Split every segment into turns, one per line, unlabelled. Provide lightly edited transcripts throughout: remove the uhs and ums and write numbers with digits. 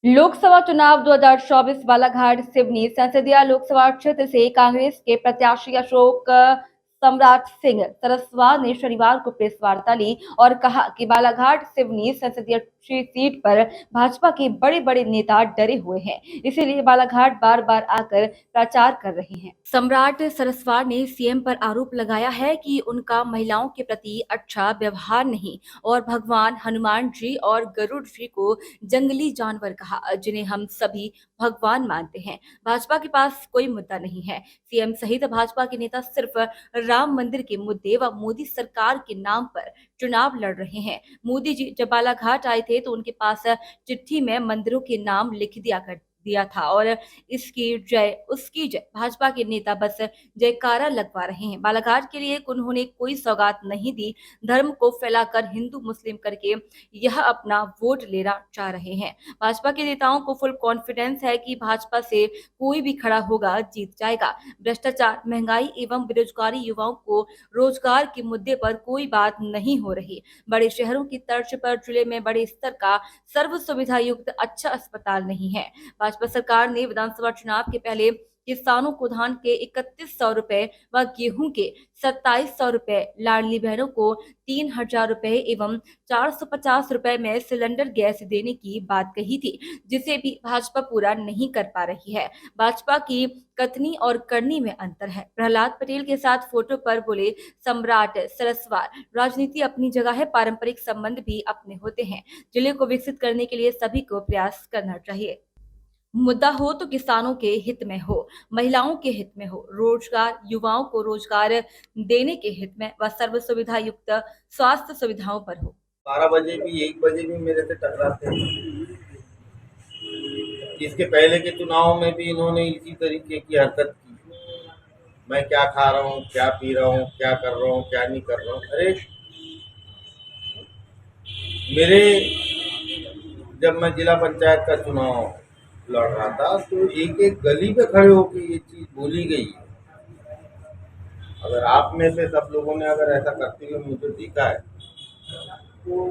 लोकसभा चुनाव 2024 बालाघाट सिवनी संसदीय लोकसभा क्षेत्र से कांग्रेस के प्रत्याशी अशोक सम्राट सिंह सरस्वत ने शनिवार को प्रेस वार्ता ली और कहा कि बालाघाट सिवनी संसदीय सीट पर भाजपा के बड़े बड़े नेता डरे हुए हैं, इसीलिए बालाघाट बार बार आकर प्रचार कर रहे हैं। सम्राट सरस्वत ने सीएम पर आरोप लगाया है कि उनका महिलाओं के प्रति अच्छा व्यवहार नहीं और भगवान हनुमान जी और गरुड़ जी को जंगली जानवर कहा, जिन्हें हम सभी भगवान मानते हैं। भाजपा के पास कोई मुद्दा नहीं है। सीएम सहित भाजपा के नेता सिर्फ राम मंदिर के मुद्दे व मोदी सरकार के नाम पर चुनाव लड़ रहे हैं। मोदी जी जब बालाघाट आए थे तो उनके पास चिट्ठी में मंदिरों के नाम लिख दिया था और इसकी जय उसकी जय भाजपा के नेता बस जयकारा लगवा रहे हैं। बालाघाट के लिए उन्होंने कोई सौगात नहीं दी। धर्म को फैलाकर हिंदू मुस्लिम करके यह अपना वोट लेना चाह रहे हैं। भाजपा के नेताओं को फुल कॉन्फिडेंस है कि भाजपा से कोई भी खड़ा होगा जीत जाएगा। भ्रष्टाचार, महंगाई एवं बेरोजगारी, युवाओं को रोजगार के मुद्दे पर कोई बात नहीं हो रही। बड़े शहरों की तर्ज पर जिले में बड़े स्तर का सर्व सुविधा युक्त अच्छा अस्पताल नहीं है। भाजपा सरकार ने विधानसभा चुनाव के पहले किसानों को धान के 3100 रुपए व गेहूं के 2700 रुपए, लाडली बहनों को 3000 रुपए एवं 450 रुपए में सिलेंडर गैस देने की बात कही थी, जिसे भी भाजपा पूरा नहीं कर पा रही है। भाजपा की कथनी और करनी में अंतर है। प्रहलाद पटेल के साथ फोटो पर बोले सम्राट सरस्वत, राजनीति अपनी जगह है, पारंपरिक संबंध भी अपने होते हैं। जिले को विकसित करने के लिए सभी को प्रयास करना चाहिए। मुद्दा हो तो किसानों के हित में हो, महिलाओं के हित में हो, रोजगार, युवाओं को रोजगार देने के हित में व सर्व सुविधा युक्त स्वास्थ्य सुविधाओं पर हो।
12 बजे भी 1 बजे भी मेरे से टकराते हैं। इसके पहले के चुनाव में भी इन्होंने इसी तरीके की हरकत की। मैं क्या खा रहा हूँ, क्या पी रहा हूँ, क्या कर रहा हूँ, क्या नहीं कर रहा हूँ। अरे मेरे जब मैं जिला पंचायत का चुनाव लड़ रहा था तो एक एक गली पे खड़े होकर ये चीज बोली गई है। अगर आप में से सब लोगों ने अगर ऐसा करते हुए मुझे देखा है तो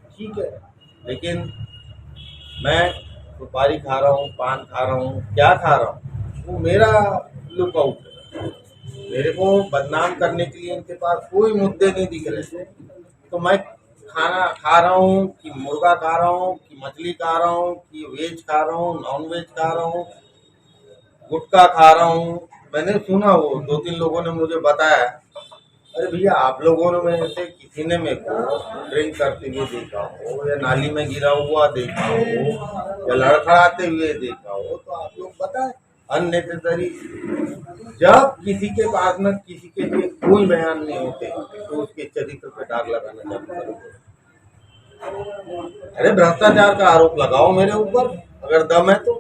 ठीक है, लेकिन मैं सुपारी खा रहा हूँ, पान खा रहा हूँ, क्या खा रहा हूँ, वो मेरा लुकआउट है। मेरे को बदनाम करने के लिए इनके पास कोई मुद्दे नहीं दिख रहे। तो मैं खाना खा रहा हूँ कि मुर्गा खा रहा हूँ कि मछली खा रहा हूँ कि वेज खा रहा हूँ, नॉन वेज खा रहा हूँ, गुटखा खा रहा हूँ। मैंने सुना, वो 2-3 लोगों ने मुझे बताया, अरे भैया आप लोगों ने में से किसी ने मेरे को ड्रिंक करते हुए देखा हो या नाली में गिरा हुआ देखा हो या लड़खड़ाते हुए देखा हो तो आप लोग बताएं। अननेसेसरी जब किसी के पास में किसी के लिए कोई बयान नहीं होते तो उसके चरित्र पर दाग लगाना चालू करोगे। अरे भ्रष्टाचार का आरोप लगाओ मेरे ऊपर अगर दम है तो।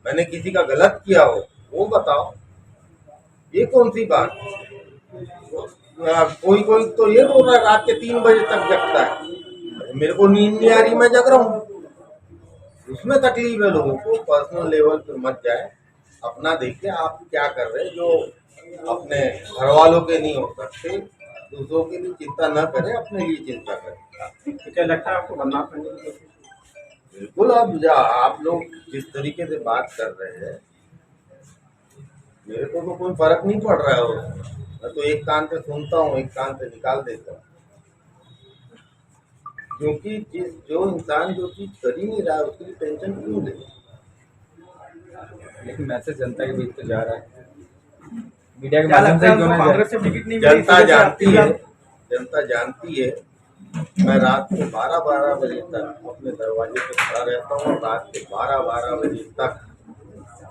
मैंने किसी का गलत किया हो वो बताओ, ये कौन सी बात। कोई कोई तो ये बोल रहा है रात के 3 बजे तक जगता है। मेरे को नींद नहीं आ रही, मैं जग रहा हूँ। उसमें तकलीफ है लोगों को। पर्सनल लेवल पर मत जाए, अपना देखिए आप क्या कर रहे हैं। जो अपने घर वालों के नहीं हो सकते, दूसरों के लिए चिंता न करें, अपने लिए चिंता करें। क्या लगता है आपको बदनाम करने की कोशिश? बिल्कुल। अब आप लोग जिस तरीके से बात कर रहे हैं, मेरे को तो कोई फर्क नहीं पड़ रहा है उसमें। मैं तो एक कान से सुनता हूँ, एक कान से निकाल देता हूँ। क्योंकि जो इंसान जो चीज कर ही नहीं रहा है उसकी टेंशन क्यों ले।
लेकिन मैसेज जनता के बीच तो जा रहा है, मीडिया के माध्यम से क्यों नहीं कांग्रेस से टिकट नहीं मिली?
जनता जानती है, जनता जानती है। मैं रात को 12-12 बजे तक अपने दरवाजे पे खड़ा रहता हूँ। रात के 12-12 बजे तक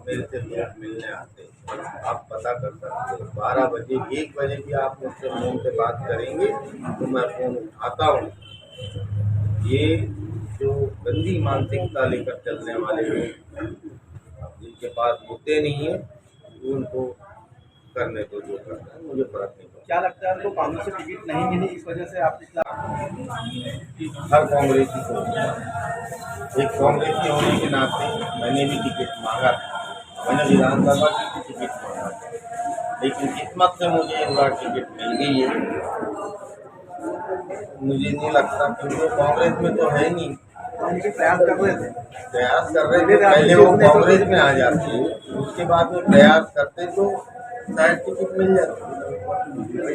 मेरे से लोग मिलने आते हैं। आप पता कर सकते हैं। 12 बजे 1 बजे भी आप मुझसे फोन पे बात करेंगे तो मैं फोन उठाता हूँ। ये जो गंदी मानसिकता लेकर चलने वाले लोग, जिनके पास मुद्दे नहीं है, उनको करने दो जो करना है, मुझे फर्क नहीं पड़ता।
क्या लगता है उनको कांग्रेस से टिकट नहीं मिली, इस वजह से आप
हर कांग्रेसी को, एक कांग्रेसी होने के नाते मैंने भी टिकट मांगा था। मैंने विधानसभा की टिकट मांगा था, लेकिन किस्मत से मुझे इस बार टिकट मिल गई है। मुझे नहीं लगता, क्योंकि कांग्रेस में तो है नहीं,
बनने के प्रयास कर रहे थे।
प्रयास कर रहे थे, पहले वो कांग्रेस में आ जाती, उसके बाद में प्रयास करते तो शायद टिकट मिल जाती।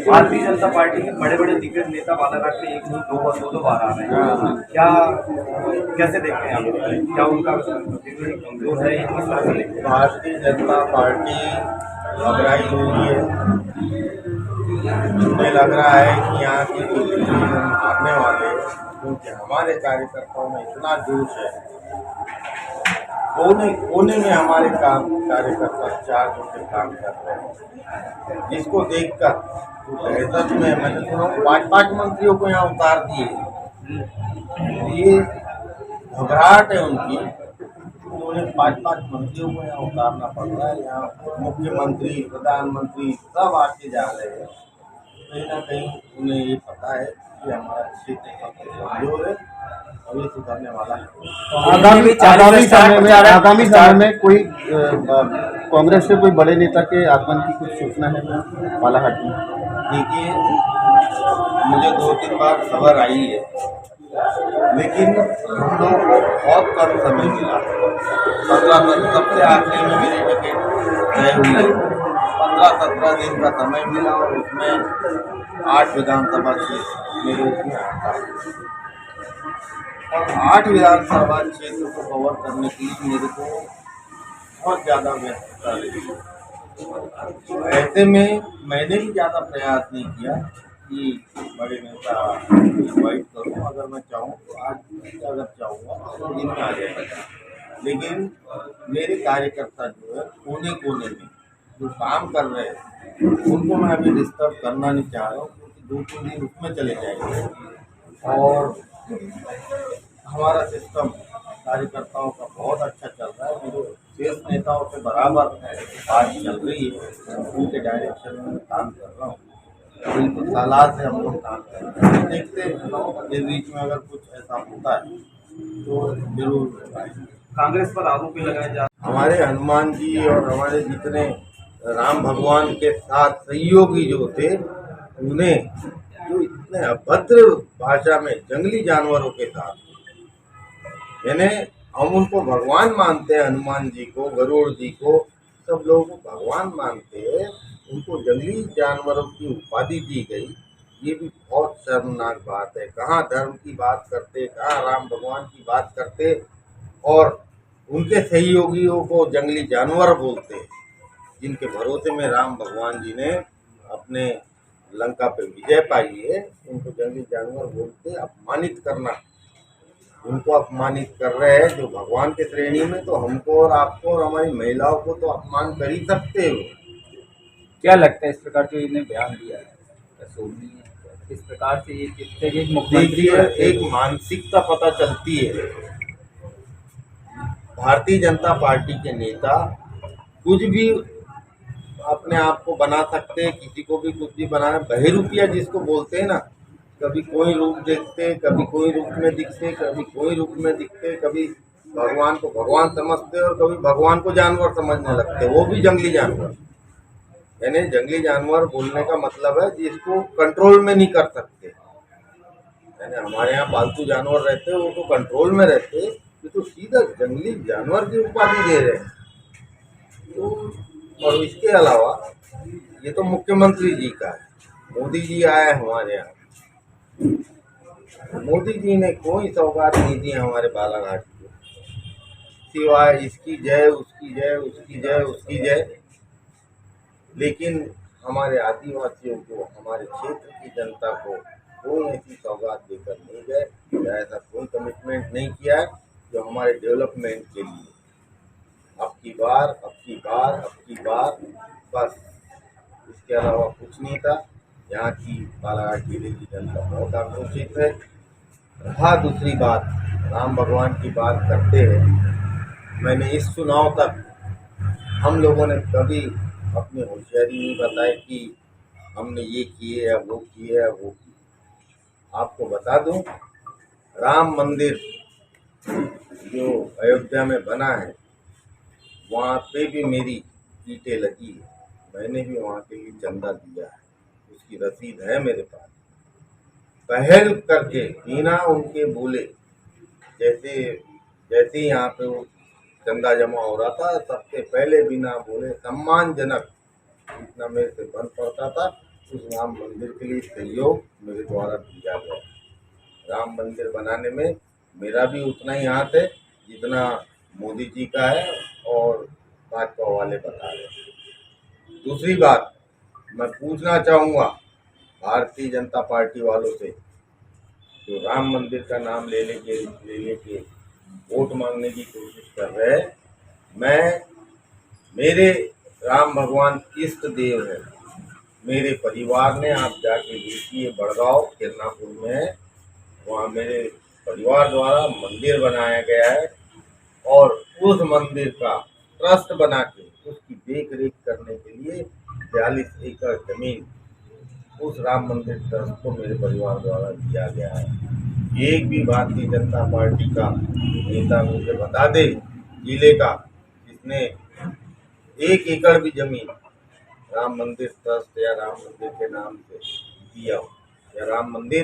भारतीय जनता पार्टी के बड़े बड़े दिग्गज नेता बालाघाट में एक नहीं दो बार आ रहे हैं, क्या कैसे देखते हैं आप? क्या उनका कमजोर है, किस तरह से देखते हैं?
भारतीय जनता पार्टी घबराई हुई है। मुझे लग रहा है कि यहाँ की कुछ हारने वाले हैं, क्योंकि हमारे कार्यकर्ताओं में इतना जोश है। कोने कोने में हमारे कार्यकर्ता 4 घंटे काम कर रहे हैं, जिसको देखकर दहशत में मैंने सुना 5 मंत्रियों को यहाँ उतार दिए। ये घबराहट है उनकी, तो उन्हें 5 मंत्रियों को यहाँ उतारना पड़ रहा है। यहाँ मुख्यमंत्री, प्रधानमंत्री सब आके जा रहे हैं। कहीं ना कहीं उन्हें ये पता है कि हमारा क्षेत्र सबसे कमजोर है और ये सुधरने वाला है।
आगामी समय में कोई कांग्रेस से कोई बड़े नेता के आगमन की कुछ सूचना है बालाघाट में?
देखिए, मुझे 2-3 बार खबर आई है, लेकिन हम लोगों को बहुत कम समय मिला। 15 सबसे आखिरी में मेरी टिकट तय हुई, 15-17 दिन का समय मिला और उसमें 8 विधानसभा क्षेत्र मेरे उसमें आता है और 8 विधानसभा क्षेत्र को कवर करने के लिए मेरे को बहुत ज़्यादा व्यस्तता रही। तो ऐसे में मैंने भी ज़्यादा प्रयास नहीं किया कि बड़े नेता इन्वाइट करूँ। अगर मैं चाहूँ तो आज अगर चाहूँगा तो दिन में आ जाएगा, लेकिन मेरे कार्यकर्ता जो है कोने कोने में जो काम कर रहे हैं उनको मैं अभी डिस्टर्ब करना नहीं चाह रहा हूँ, क्योंकि 2-3 दिन उसमें चले जाएंगे और हमारा सिस्टम कार्यकर्ताओं का बहुत अच्छा चल रहा है। मेरे शेष नेताओं के बराबर बात चल रही है, उनके डायरेक्शन में काम कर रहा हूँ। उनकी सलाह से हम लोग काम कर रहे हैं। देखते हैं इस बीच में अगर कुछ ऐसा होता है तो जरूर बताएंगे।
कांग्रेस पर आरोप भी लगाए जा
हमारे हनुमान जी और हमारे जितने राम भगवान के साथ सहयोगी जो थे, उन्हें जो इतने अभद्र भाषा में जंगली जानवरों के साथ, यानी हम उनको भगवान मानते हैं, हनुमान जी को, गरुड़ जी को, सब लोगों को भगवान मानते हैं, उनको जंगली जानवरों की उपाधि दी गई। ये भी बहुत शर्मनाक बात है। कहाँ धर्म की बात करते, कहाँ राम भगवान की बात करते और उनके सहयोगियों को जंगली जानवर बोलते, जिनके भरोसे में राम भगवान जी ने अपने लंका पे विजय पाई है, उनको जंगली जानवर बोलते। अपमानित करना, उनको अपमानित कर रहे हैं जो भगवान के श्रेणी में, तो हमको और आपको और हमारी महिलाओं को तो अपमान कर ही सकते हो।
क्या लगता है इस प्रकार जो इन्हें बयान दिया है, क्या सोनी है? किस प्रकार से ये कितने एक मुख्यमंत्री
देखिए, एक मानसिकता पता चलती है। भारतीय जनता पार्टी के नेता कुछ भी अपने आप को बना सकते हैं, किसी को भी कुछ भी बनाना, बहरूपिया जिसको बोलते हैं ना, कभी कोई रूप देखते, कभी कोई रूप में दिखते, कभी कोई रूप में दिखते, कभी भगवान को भगवान समझते और कभी भगवान को जानवर समझने लगते, वो भी जंगली जानवर। यानी जंगली जानवर बोलने का मतलब है जिसको कंट्रोल में नहीं कर सकते। यानी हमारे यहाँ पालतू जानवर रहते हैं, वो तो कंट्रोल में रहते, ये तो सीधा जंगली जानवर की उपाधि दे रहे हैं। तो और इसके अलावा ये तो मुख्यमंत्री जी का है, मोदी जी आए हमारे यहाँ, मोदी जी ने कोई सौगात नहीं दी हमारे बालाघाट को, सिवाय इसकी जय, उसकी जय, उसकी जय, उसकी जय। लेकिन हमारे आदिवासियों को, हमारे क्षेत्र की जनता को कोई ऐसी सौगात देकर नहीं गए, या ऐसा कोई कमिटमेंट नहीं किया है जो हमारे डेवलपमेंट के लिए। अब की बार बस, इसके अलावा कुछ नहीं था। यहाँ की बालाघाट जिले की जनता बहुत आक्रोशित है। रहा दूसरी बात, राम भगवान की बात करते हैं, मैंने इस चुनाव तक हम लोगों ने कभी अपनी होशियारी नहीं बताई कि हमने ये किए या वो किए या वो किए। आपको बता दूं, राम मंदिर जो अयोध्या में बना है, वहाँ पे भी मेरी ईंटें लगी है, मैंने भी वहाँ के लिए चंदा दिया है, उसकी रसीद है मेरे पास। पहल करके बिना उनके बोले जैसे जैसे ही यहाँ पे वो चंदा जमा हो रहा था, सबसे पहले बिना बोले सम्मानजनक जितना मेरे से बन पड़ता था उस राम मंदिर के लिए सहयोग मेरे द्वारा दिया गया। राम मंदिर बनाने में मेरा भी उतना ही हाथ है जितना मोदी जी का है और भाजपा वाले बता रहे हैं। दूसरी बात मैं पूछना चाहूँगा भारतीय जनता पार्टी वालों से, जो राम मंदिर का नाम ले लेके वोट मांगने की कोशिश कर रहे हैं, मेरे राम भगवान इष्ट देव है। मेरे परिवार ने, आप जाके देखिए, बड़गांव किरनापुर में है, वहाँ मेरे परिवार द्वारा मंदिर बनाया गया है और उस मंदिर का ट्रस्ट बना के उसकी देख रेख करने के लिए 42 एकड़ जमीन उस राम मंदिर ट्रस्ट को मेरे परिवार द्वारा दिया गया है। एक भी भारतीय जनता पार्टी का नेता मुझे बता दे जिले का जिसने 1 एकड़ भी जमीन राम मंदिर ट्रस्ट या राम मंदिर के नाम से दिया हो, या राम मंदिर